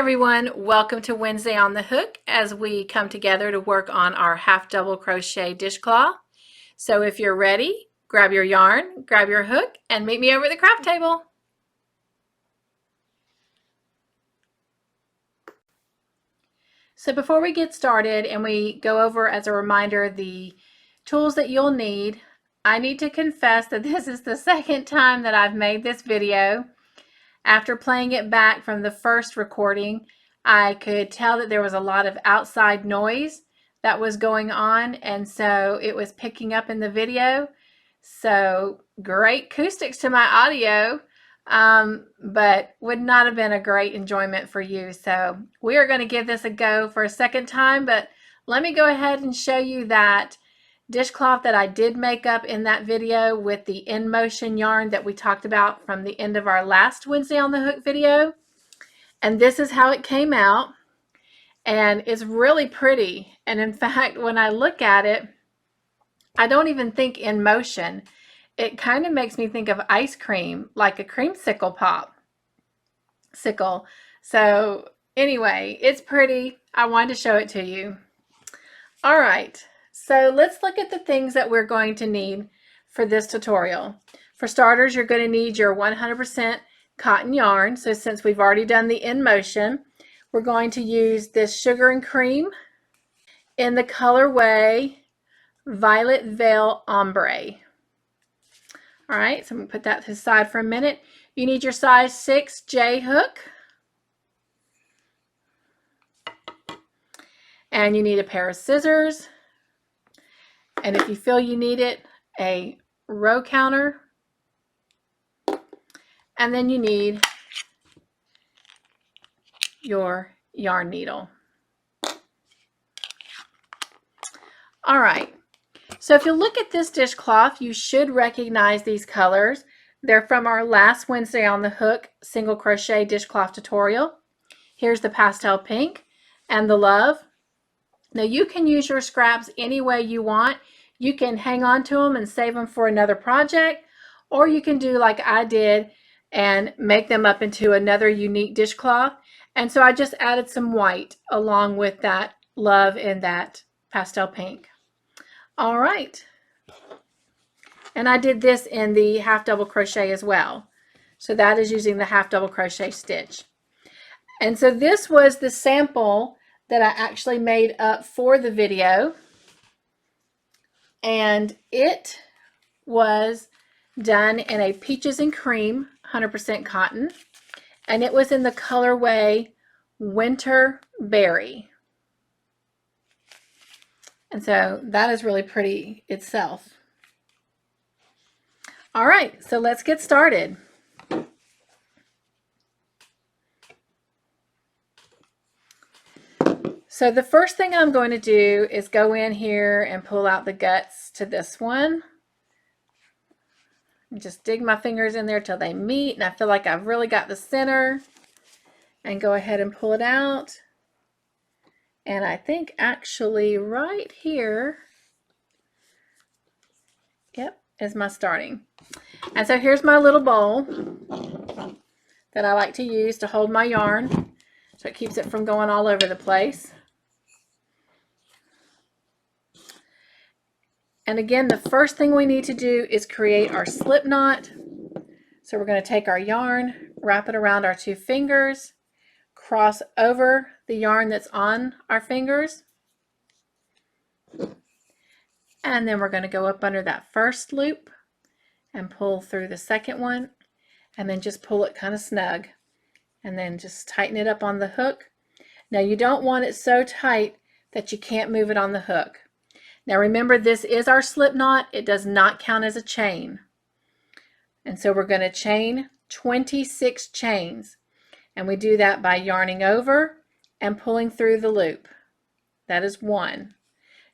everyone, welcome to Wednesday on the Hook as we come together to work on our half double crochet dishcloth. So if you're ready, grab your yarn, grab your hook, and meet me over at the craft table. So before we get started and we go over as a reminder the tools that you'll need, I need to confess that this is the second time that I've made this video. After playing it back from the first recording, I could tell that there was a lot of outside noise that was going on, and so it was picking up in the video. So great acoustics to my audio, but would not have been a great enjoyment for you. So we are going to give this a go for a second time, but let me go ahead and show you that dishcloth that I did make up in that video with the in motion yarn that we talked about from the end of our last Wednesday on the Hook video. And this is how it came out, and it's really pretty. And in fact, when I look at it, I don't even think in motion. It kind of makes me think of ice cream, like a creamsicle pop sickle. So anyway, it's pretty. I wanted to show it to you. All right. So let's look at the things that we're going to need for this tutorial. For starters, you're going to need your 100% cotton yarn. So since we've already done the in motion, we're going to use this Sugar and Cream in the colorway Violet Veil Ombre. All right, so I'm going to put that to the side for a minute. You need your size 6 J hook. And you need a pair of scissors. And if you feel you need it, a row counter. And then you need your yarn needle. All right, so if you look at this dishcloth, you should recognize these colors. They're from our last Wednesday on the Hook single crochet dishcloth tutorial. Here's the pastel pink and the love. Now you can use your scraps any way you want. You can hang on to them and save them for another project, or you can do like I did and make them up into another unique dishcloth. And so I just added some white along with that love and that pastel pink. All right. And I did this in the half double crochet as well. So that is using the half double crochet stitch. And so this was the sample that I actually made up for the video. And it was done in a peaches and cream 100% cotton, and it was in the colorway Winter Berry. And so that is really pretty itself. All right, so let's get started. So the first thing I'm going to do is go in here and pull out the guts to this one. Just dig my fingers in there till they meet, and I feel like I've really got the center, and go ahead and pull it out. And I think actually right here, yep, is my starting. And so here's my little bowl that I like to use to hold my yarn, so it keeps it from going all over the place. And again, the first thing we need to do is create our slip knot. So we're going to take our yarn, wrap it around our 2 fingers, cross over the yarn that's on our fingers, and then we're going to go up under that first loop and pull through the second one, and then just pull it kind of snug, and then just tighten it up on the hook. Now you don't want it so tight that you can't move it on the hook. Now remember, this is our slip knot. It does not count as a chain. And so we're going to chain 26 chains. And we do that by yarning over and pulling through the loop. That is 1.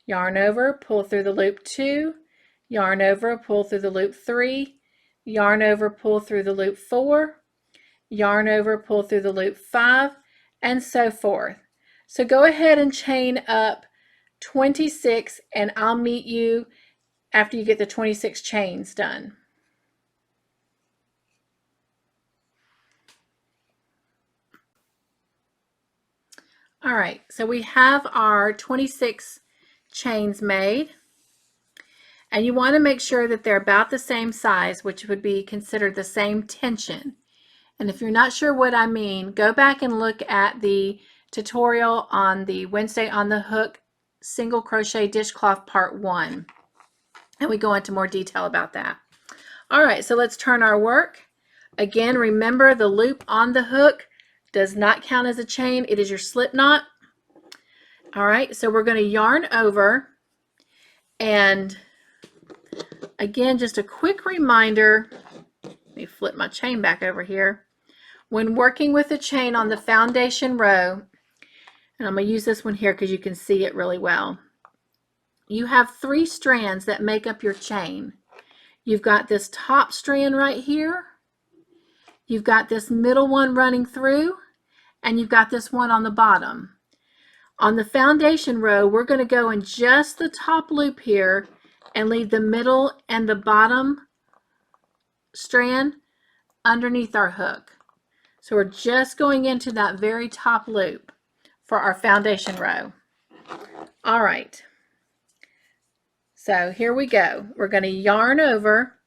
Yarn over, pull through the loop 2. Yarn over, pull through the loop 3. Yarn over, pull through the loop 4. Yarn over, pull through the loop 5, and so forth. So go ahead and chain up 26, and I'll meet you after you get the 26 chains done. All right, so we have our 26 chains made, and you want to make sure that they're about the same size, which would be considered the same tension. And if you're not sure what I mean, go back and look at the tutorial on the Wednesday on the Hook single crochet dishcloth part 1, and we go into more detail about that. All right, so let's turn our work. Again, remember the loop on the hook does not count as a chain. It is your slip knot. All right, so we're going to yarn over, and again, just a quick reminder, let me flip my chain back over here. When working with a chain on the foundation row, and I'm going to use this one here because you can see it really well, you have 3 strands that make up your chain. You've got this top strand right here, you've got this middle one running through, and you've got this one on the bottom. On the foundation row, we're going to go in just the top loop here and leave the middle and the bottom strand underneath our hook. So we're just going into that very top loop for our foundation row. All right, so here we go. We're going to yarn over,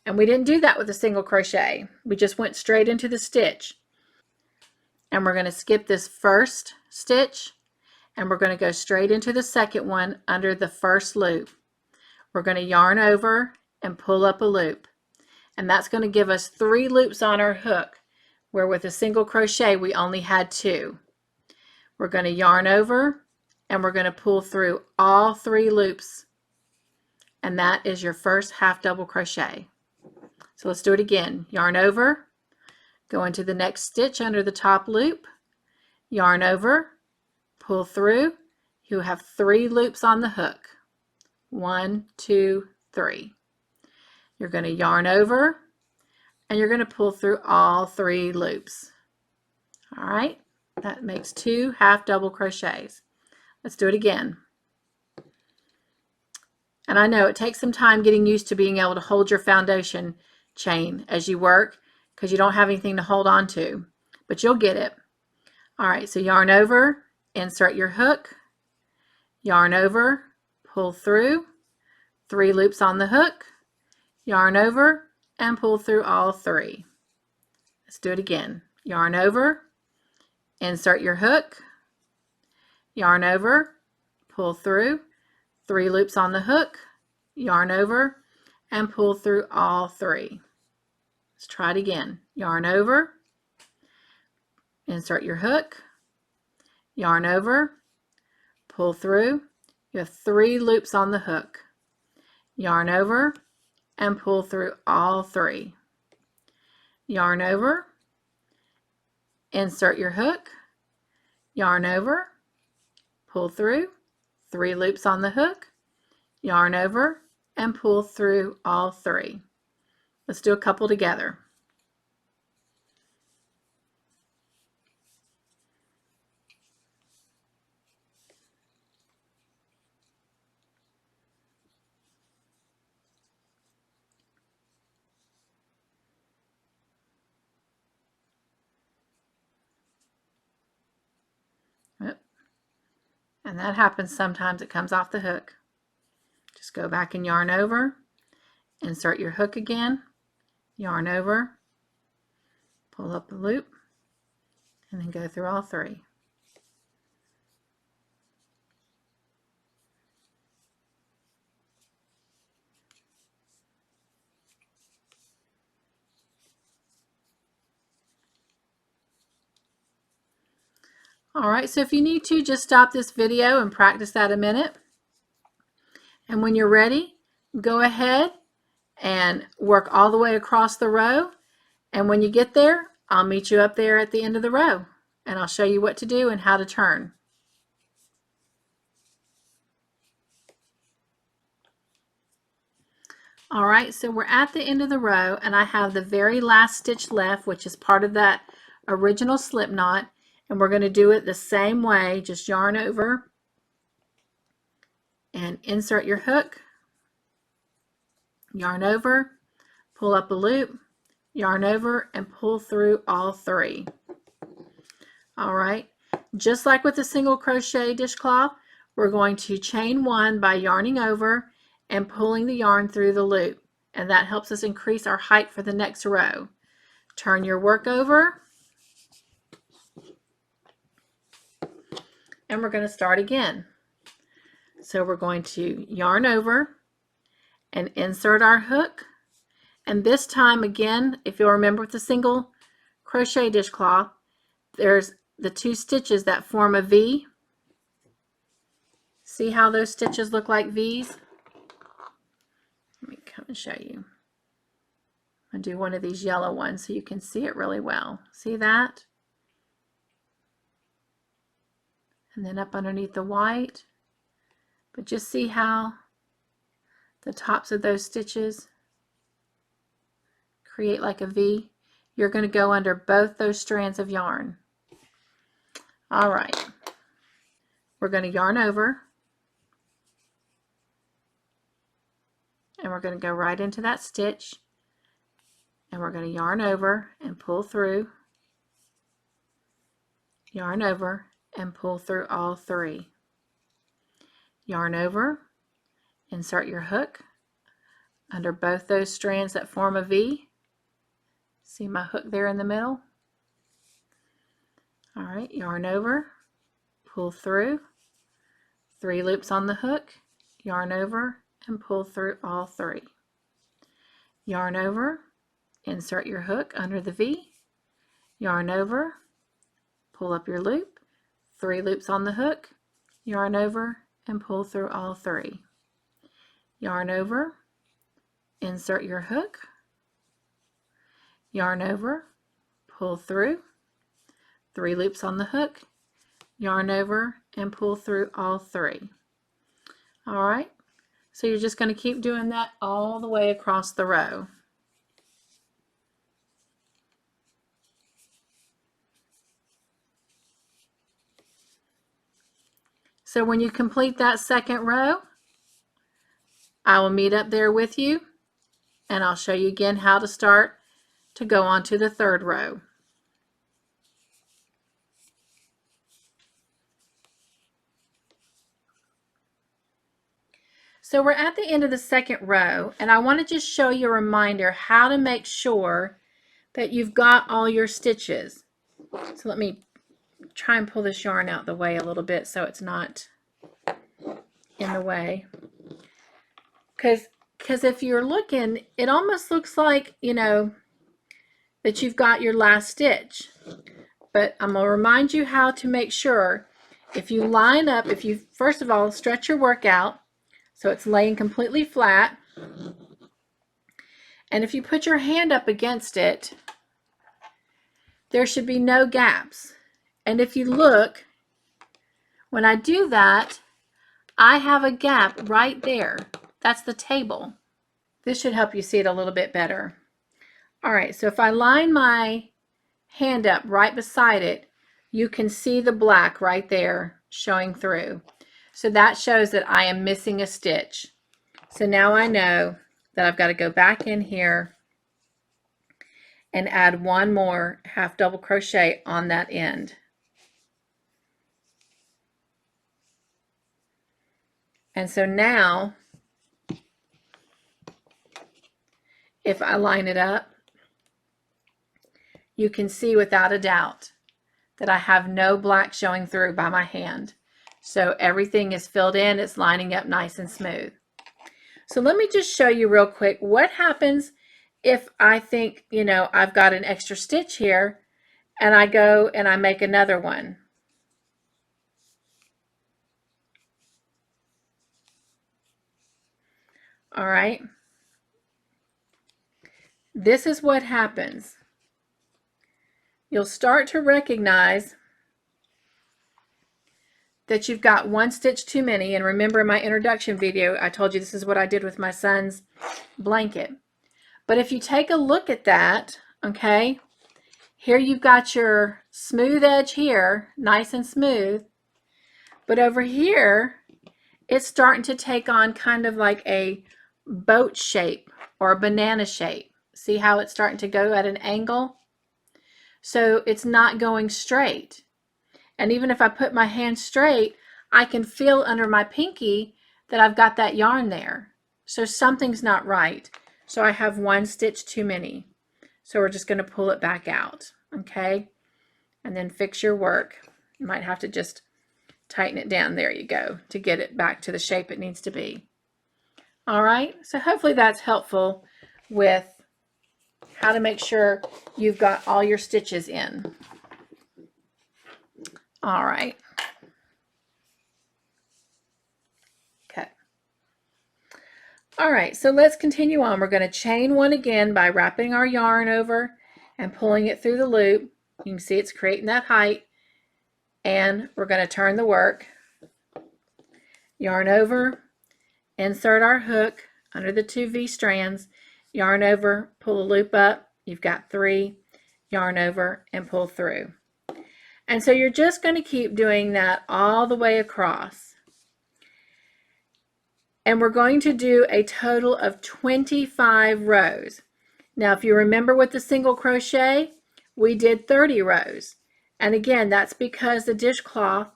and we didn't do that with a single crochet. We just went straight into the stitch. And we're going to skip this first stitch, and we're going to go straight into the second one under the first loop. We're going to yarn over and pull up a loop, and that's going to give us 3 loops on our hook, where with a single crochet we only had 2. We're going to yarn over, and we're going to pull through all 3 loops, and that is your first half double crochet. So let's do it again. Yarn over, go into the next stitch under the top loop, yarn over, pull through. You have 3 loops on the hook. 1, 2, 3. You're going to yarn over, and you're going to pull through all 3 loops. All right, that makes 2 half double crochets. Let's do it again. And I know it takes some time getting used to being able to hold your foundation chain as you work, because you don't have anything to hold on to, but you'll get it. All right, so yarn over, insert your hook, yarn over, pull through, 3 loops on the hook, yarn over, and pull through all 3. Let's do it again. Yarn over, insert your hook, yarn over, pull through, 3 loops on the hook, yarn over, and pull through all 3. Let's try it again. Yarn over, insert your hook, yarn over, pull through. You have 3 loops on the hook. Yarn over and pull through all 3. Yarn over, insert your hook, yarn over, pull through, 3 loops on the hook, yarn over, and pull through all 3. Let's do a couple together. And that happens sometimes. It comes off the hook. Just go back and yarn over, insert your hook again, yarn over, pull up a loop, and then go through all 3. All right, so if you need to, just stop this video and practice that a minute. And when you're ready, go ahead and work all the way across the row. And when you get there, I'll meet you up there at the end of the row, and I'll show you what to do and how to turn. All right, so we're at the end of the row, and I have the very last stitch left, which is part of that original slip knot. And we're going to do it the same way. Just yarn over and insert your hook, yarn over, pull up a loop, yarn over, and pull through all 3. All right, Just like with the single crochet dishcloth, we're going to chain 1 by yarning over and pulling the yarn through the loop, and that helps us increase our height for the next row. Turn your work over, and we're going to start again. So we're going to yarn over and insert our hook, and this time again, if you'll remember with the single crochet dishcloth, there's the 2 stitches that form a V. See how those stitches look like V's? Let me come and show you. I'll do one of these yellow ones so you can see it really well. See that? And then up underneath the white. But just see how the tops of those stitches create like a V. You're going to go under both those strands of yarn. All right. We're going to yarn over. And we're going to go right into that stitch. And we're going to yarn over and pull through. Yarn over and pull through all 3. Yarn over, insert your hook under both those strands that form a V. See my hook there in the middle? All right, yarn over, pull through, 3 loops on the hook, yarn over and pull through all 3. Yarn over, insert your hook under the V, yarn over, pull up your loop, 3 loops on the hook, yarn over and pull through all 3. Yarn over, insert your hook, yarn over, pull through, 3 loops on the hook, yarn over and pull through all 3. All right, so you're just going to keep doing that all the way across the row. So when you complete that second row, I will meet up there with you, and I'll show you again how to start to go on to the third row. So we're at the end of the second row, and I want to just show you a reminder how to make sure that you've got all your stitches. So let me try and pull this yarn out the way a little bit so it's not in the way. Because if you're looking, it almost looks like, you know, that you've got your last stitch. But I'm going to remind you how to make sure. If you line up, if you first of all stretch your work out so it's laying completely flat, and if you put your hand up against it, there should be no gaps. And if you look, when I do that, I have a gap right there. That's the table. This should help you see it a little bit better. All right, so if I line my hand up right beside it, you can see the black right there showing through. So that shows that I am missing a stitch. So now I know that I've got to go back in here and add 1 more half double crochet on that end. And so now, if I line it up, you can see without a doubt that I have no black showing through by my hand. So everything is filled in, it's lining up nice and smooth. So let me just show you real quick what happens if I think, you know, I've got an extra stitch here and I go and I make another one. All right. This is what happens. You'll start to recognize that you've got 1 stitch too many. And remember in my introduction video, I told you this is what I did with my son's blanket. But if you take a look at that, okay, here you've got your smooth edge here, nice and smooth. But over here, it's starting to take on kind of like a boat shape or a banana shape. See how it's starting to go at an angle? So it's not going straight. And even if I put my hand straight, I can feel under my pinky that I've got that yarn there. So something's not right. So I have one stitch too many. So we're just going to pull it back out, okay? And then fix your work. You might have to just tighten it down. There you go, to get it back to the shape it needs to be. All right, so hopefully that's helpful with how to make sure you've got all your stitches in. All right. Okay. All right, so let's continue on. We're going to chain one again by wrapping our yarn over and pulling it through the loop. You can see it's creating that height. And we're going to turn the work. Yarn over, insert our hook under the 2 V strands, yarn over, pull a loop up. You've got 3, yarn over, and pull through. And so you're just going to keep doing that all the way across. And we're going to do a total of 25 rows. Now, if you remember with the single crochet, we did 30 rows. And again, that's because the dishcloth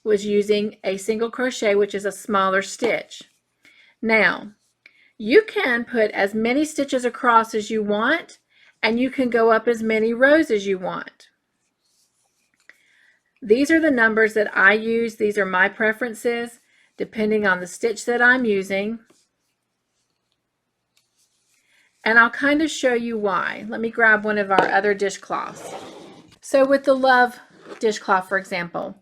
was using a single crochet, which is a smaller stitch. Now, you can put as many stitches across as you want, and you can go up as many rows as you want. These are the numbers that I use. These are my preferences, depending on the stitch that I'm using. And I'll kind of show you why. Let me grab one of our other dishcloths. So with the Love dishcloth, for example,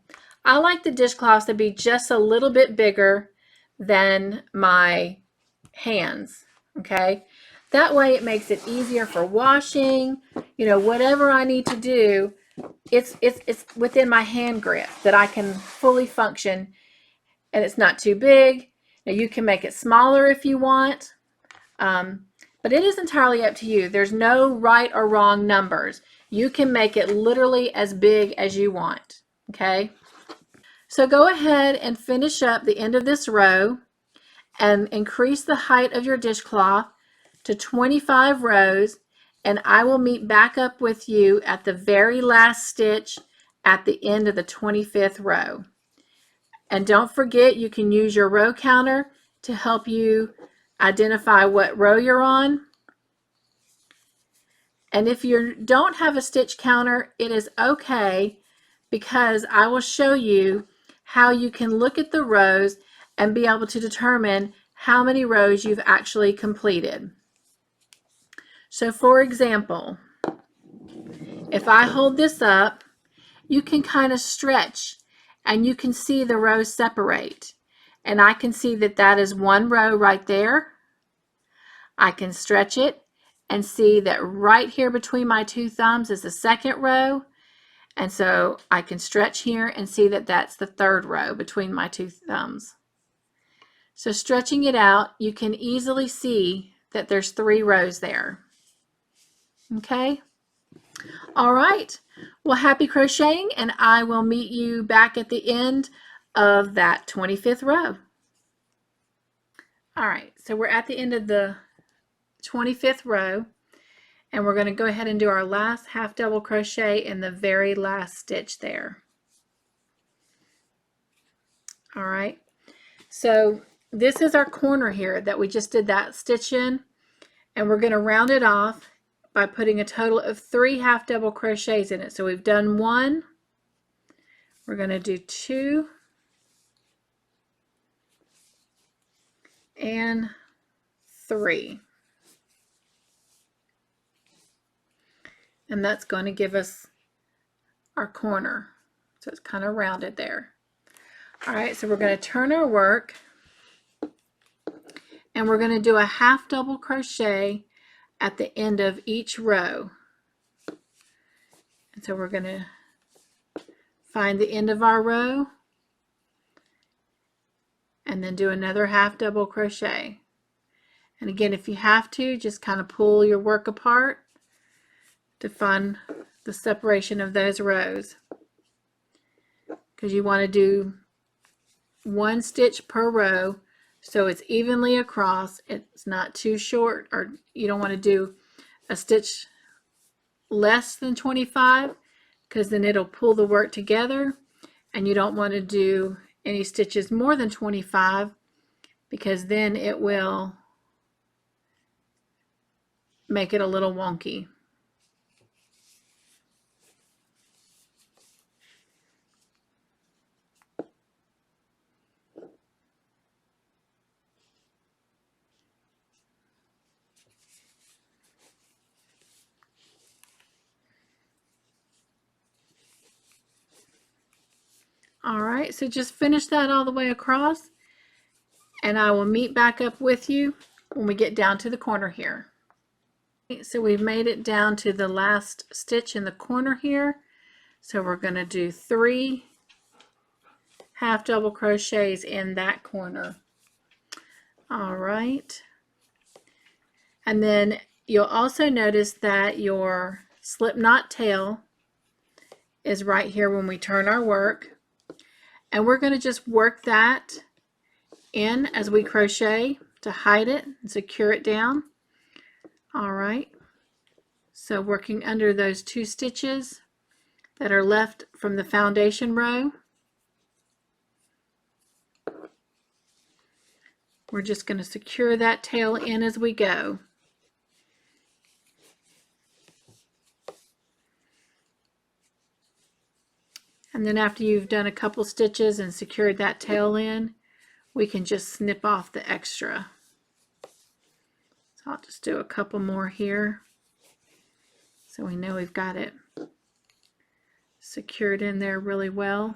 I like the dishcloths to be just a little bit bigger than my hands, okay? That way it makes it easier for washing, you know, whatever I need to do, it's within my hand grip that I can fully function, and it's not too big. Now you can make it smaller if you want, but it is entirely up to you. There's no right or wrong numbers. You can make it literally as big as you want, okay? So go ahead and finish up the end of this row and increase the height of your dishcloth to 25 rows, and I will meet back up with you at the very last stitch at the end of the 25th row. And don't forget, you can use your row counter to help you identify what row you're on. And if you don't have a stitch counter, it is okay, because I will show you how you can look at the rows and be able to determine how many rows you've actually completed. So for example, if I hold this up, you can kind of stretch and you can see the rows separate. And I can see that that is one row right there. I can stretch it and see that right here between my 2 thumbs is the second row. And so I can stretch here and see that that's the 3rd row between my 2 thumbs. So stretching it out, you can easily see that there's 3 rows there. Okay? All right. Well, happy crocheting, and I will meet you back at the end of that 25th row. All right, so we're at the end of the 25th row, and we're going to go ahead and do our last half double crochet in the very last stitch there. All right, so this is our corner here that we just did that stitch in, and we're going to round it off by putting a total of 3 half double crochets in it. So we've done 1, we're going to do 2, and 3. And that's going to give us our corner. So it's kind of rounded there. All right, so we're going to turn our work, and we're going to do a half double crochet at the end of each row. And so we're going to find the end of our row and then do another half double crochet. And again, if you have to, just kind of pull your work apart to find the separation of those rows, because you want to do 1 stitch per row so it's evenly across. It's not too short, or you don't want to do a stitch less than 25, because then it'll pull the work together. and you don't want to do any stitches more than 25 because then it will make it a little wonky. All right, so just finish that all the way across, and I will meet back up with you when we get down to the corner here. So we've made it down to the last stitch in the corner here. So we're going to do 3 half double crochets in that corner. All right. And then you'll also notice that your slip knot tail is right here when we turn our work. And we're going to just work that in as we crochet to hide it and secure it down. All right. So working under those 2 stitches that are left from the foundation row, we're just going to secure that tail in as we go. And then after you've done a couple stitches and secured that tail in, we can just snip off the extra. So I'll just do a couple more here so we know we've got it secured in there really well.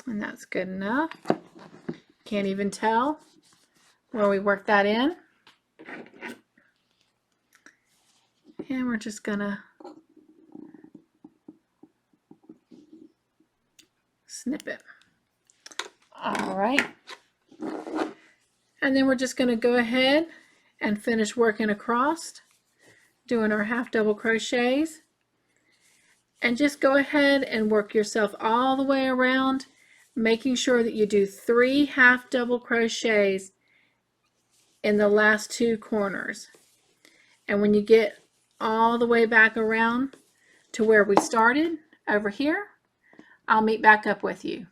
And that's good enough. Can't even tell where we worked that in. And we're just gonna snip it. All right. And then we're just gonna go ahead and finish working across, doing our half double crochets. And just go ahead and work yourself all the way around, making sure that you do 3 half double crochets in the last 2 corners. And when you get all the way back around to where we started over here, I'll meet back up with you.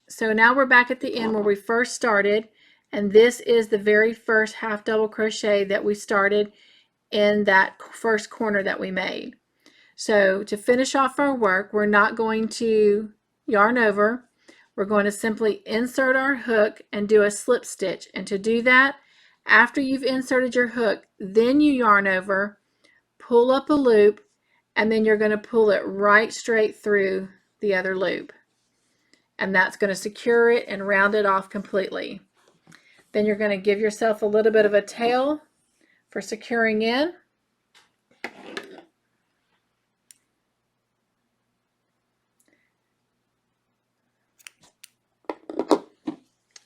So now we're back at the end where we first started, and this is the very first half double crochet that we started in that first corner that we made. So to finish off our work, we're not going to yarn over. We're going to simply insert our hook and do a slip stitch. And to do that, after you've inserted your hook, then you yarn over, pull up a loop, and then you're going to pull it right straight through the other loop. And that's going to secure it and round it off completely. Then you're going to give yourself a little bit of a tail for securing in.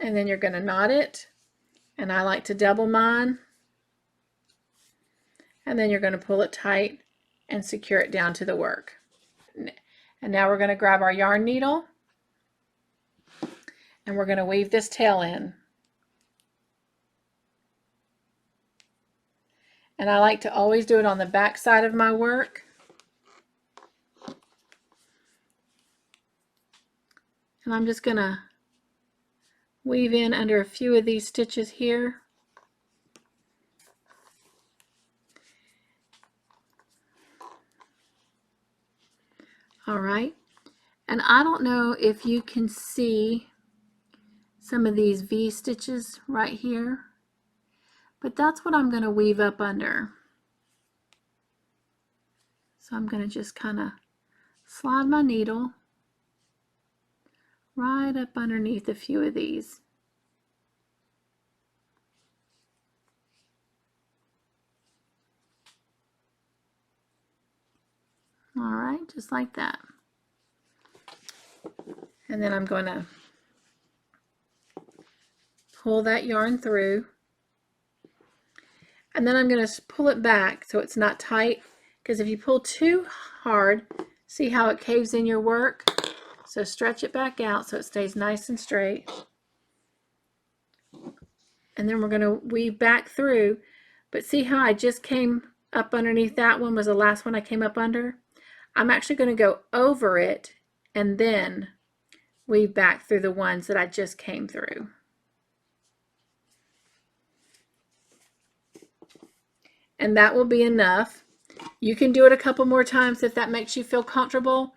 And then you're going to knot it. And I like to double mine. And then you're going to pull it tight and secure it down to the work. And now we're going to grab our yarn needle and we're going to weave this tail in. And I like to always do it on the back side of my work. And I'm just going to weave in under a few of these stitches here. All right, and I don't know if you can see some of these V stitches right here, but that's what I'm going to weave up under. So I'm going to just kind of slide my needle right up underneath a few of these. All right, just like that. And then I'm going to pull that yarn through. And then I'm going to pull it back so it's not tight, because if you pull too hard, see how it caves in your work? So stretch it back out so it stays nice and straight. and then we're going to weave back through. But see how I just came up underneath that one was the last one I came up under? I'm actually going to go over it and then weave back through the ones that I just came through. And that will be enough. You can do it a couple more times if that makes you feel comfortable,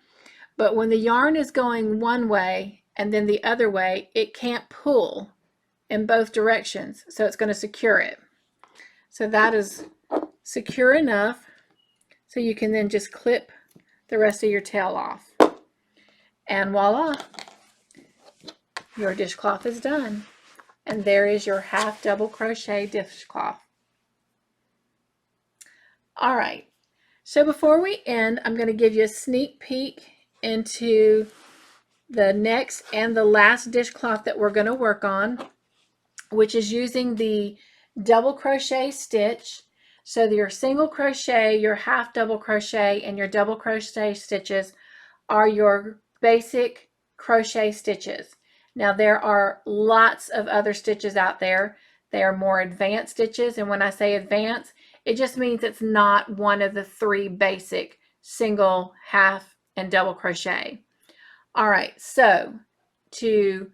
but when the yarn is going one way and then the other way, it can't pull in both directions, so it's going to secure it. So that is secure enough so you can then just clip the rest of your tail off. And voila, your dishcloth is done. And there is your half double crochet dishcloth. All right, so before we end, I'm going to give you a sneak peek into the next and the last dishcloth that we're going to work on, which is using the double crochet stitch. So your single crochet, your half double crochet, and your double crochet stitches are your basic crochet stitches. Now there are lots of other stitches out there. They are more advanced stitches, and when I say advanced, it just means it's not one of the three basic single, half, and double crochet. All right, so to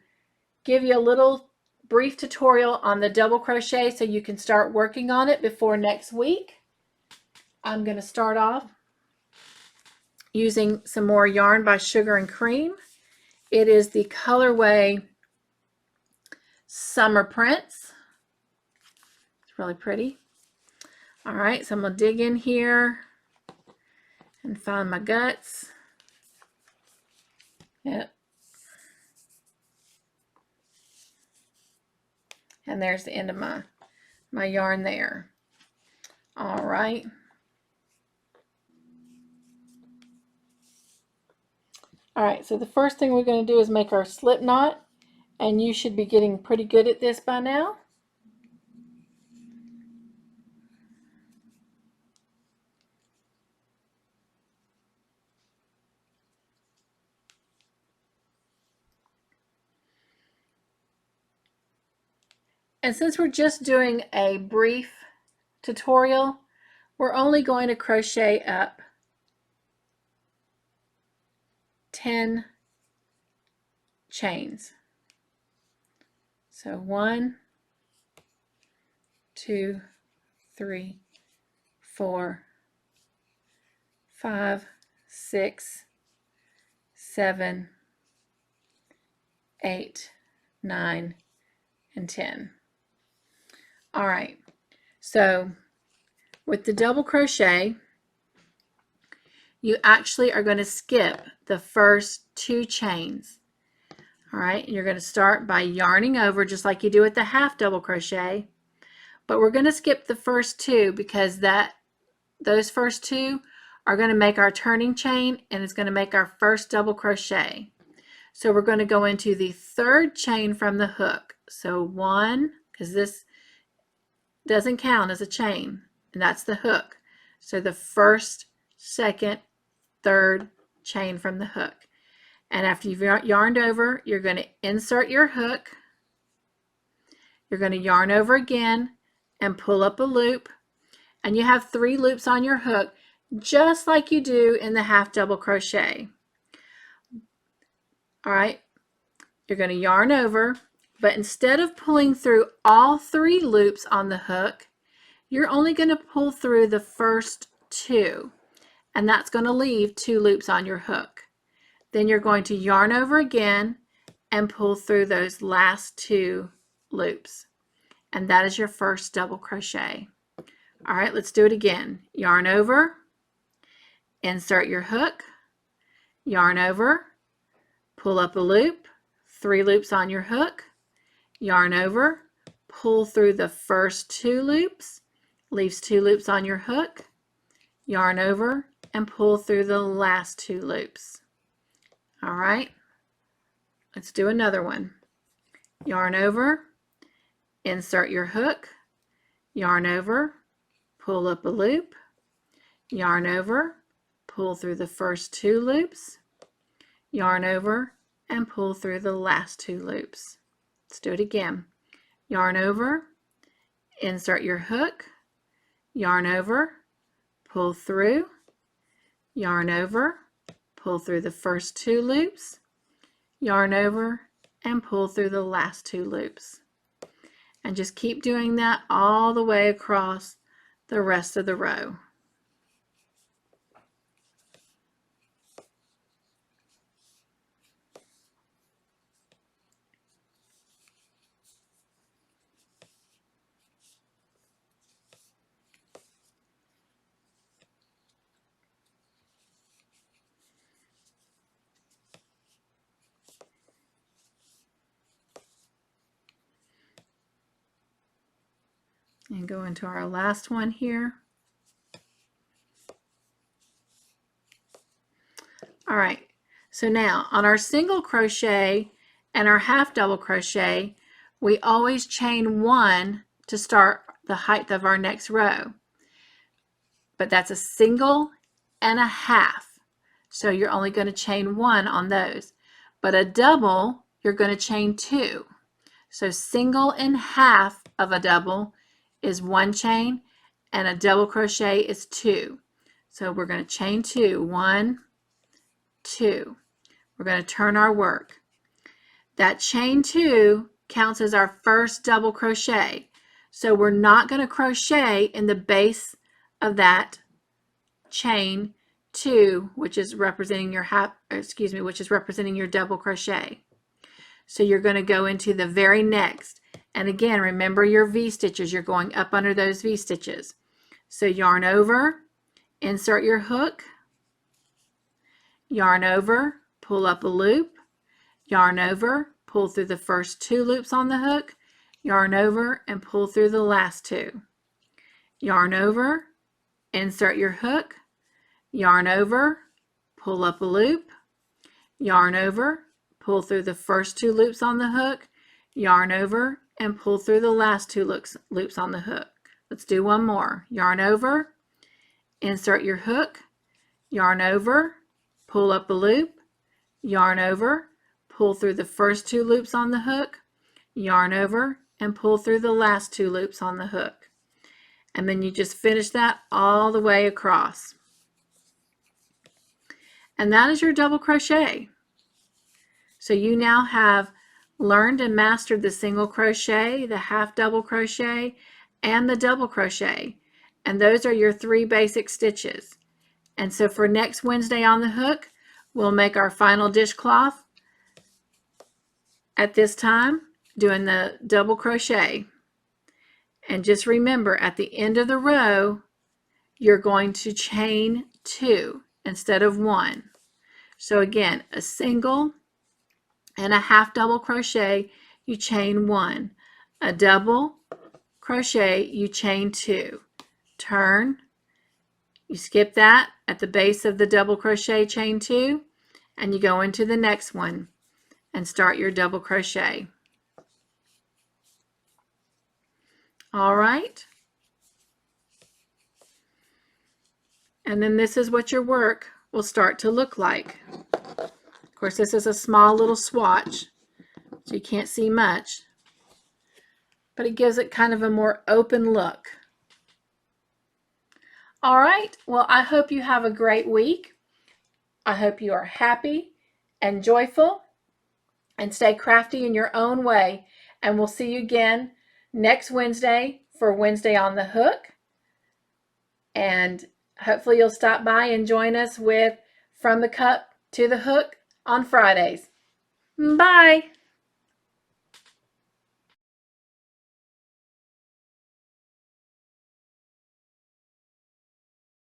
give you a little brief tutorial on the double crochet so you can start working on it before next week, I'm going to start off using some more yarn by Sugar and Cream. It is the colorway Summer Prince. It's really pretty. All right, so I'm going to dig in here and find my guts. Yep. And there's the end of my yarn there. All right. All right, so the first thing we're going to do is make our slip knot, and you should be getting pretty good at this by now. And since we're just doing a brief tutorial, we're only going to crochet up 10 chains. So 1, 2, 3, 4, 5, 6, 7, 8, 9, and 10. All right, so with the double crochet, you actually are going to skip the first 2 chains. All right, you're going to start by yarning over just like you do with the half double crochet, but we're going to skip the first 2 because those first 2 are going to make our turning chain, and it's going to make our first double crochet. So we're going to go into the 3rd chain from the hook. So 1, because this doesn't count as a chain, and that's the hook. So the 1st, 2nd, 3rd chain from the hook. And after you've yarned over, you're going to insert your hook. You're going to yarn over again and pull up a loop. And you have 3 loops on your hook, just like you do in the half double crochet. All right, you're going to yarn over, but instead of pulling through all 3 loops on the hook, you're only going to pull through the first 2, and that's going to leave 2 loops on your hook. Then you're going to yarn over again and pull through those last 2 loops, and that is your first double crochet. All right, let's do it again. Yarn over, insert your hook, yarn over, pull up a loop, 3 loops on your hook, yarn over, pull through the first 2 loops, leaves 2 loops on your hook, yarn over, and pull through the last 2 loops. All right, let's do another one. Yarn over, insert your hook, yarn over, pull up a loop, yarn over, pull through the first 2 loops, yarn over, and pull through the last 2 loops. Let's do it again. Yarn over, insert your hook, yarn over, pull through, yarn over, pull through the first 2 loops, yarn over, and pull through the last 2 loops. And just keep doing that all the way across the rest of the row. And go into our last one here. All right, so now on our single crochet and our half double crochet, we always chain 1 to start the height of our next row. But that's a single and a half. So you're only going to chain 1 on those. But a double, you're going to chain 2. So single and half of a double is 1 chain, and a double crochet is 2. So we're going to chain 2, 1, 2. We're going to turn our work. That chain 2 counts as our first double crochet. So we're not going to crochet in the base of that chain 2, which is representing your which is representing your double crochet. So you're going to go into the very next. And again, remember your V stitches. You're going up under those V stitches. So yarn over, insert your hook, yarn over, pull up a loop, yarn over, pull through the first 2 loops on the hook, yarn over, and pull through the last 2. Yarn over, insert your hook, yarn over, pull up a loop, yarn over, pull through the first 2 loops on the hook, yarn over, and pull through the last 2 loops on the hook. Let's do one more. Yarn over, insert your hook, yarn over, pull up a loop, yarn over, pull through the first 2 loops on the hook, yarn over, and pull through the last 2 loops on the hook. And then you just finish that all the way across. And that is your double crochet. So you now have learned and mastered the single crochet, the half double crochet, and the double crochet. And those are your 3 basic stitches. And so for next Wednesday on the hook, we'll make our final dishcloth at this time, doing the double crochet. And just remember, at the end of the row, you're going to chain 2 instead of 1. So again, a single and a half double crochet, you chain 1. A double crochet, you chain 2. Turn, you skip that at the base of the double crochet, chain 2, and you go into the next one and start your double crochet. All right. And then this is what your work will start to look like. Of course, this is a small little swatch, so you can't see much, but it gives it kind of a more open look. All right, well, I hope you have a great week. I hope you are happy and joyful and stay crafty in your own way. And we'll see you again next Wednesday for Wednesday on the Hook. And hopefully you'll stop by and join us with From the Cup to the Hook on Fridays. Bye.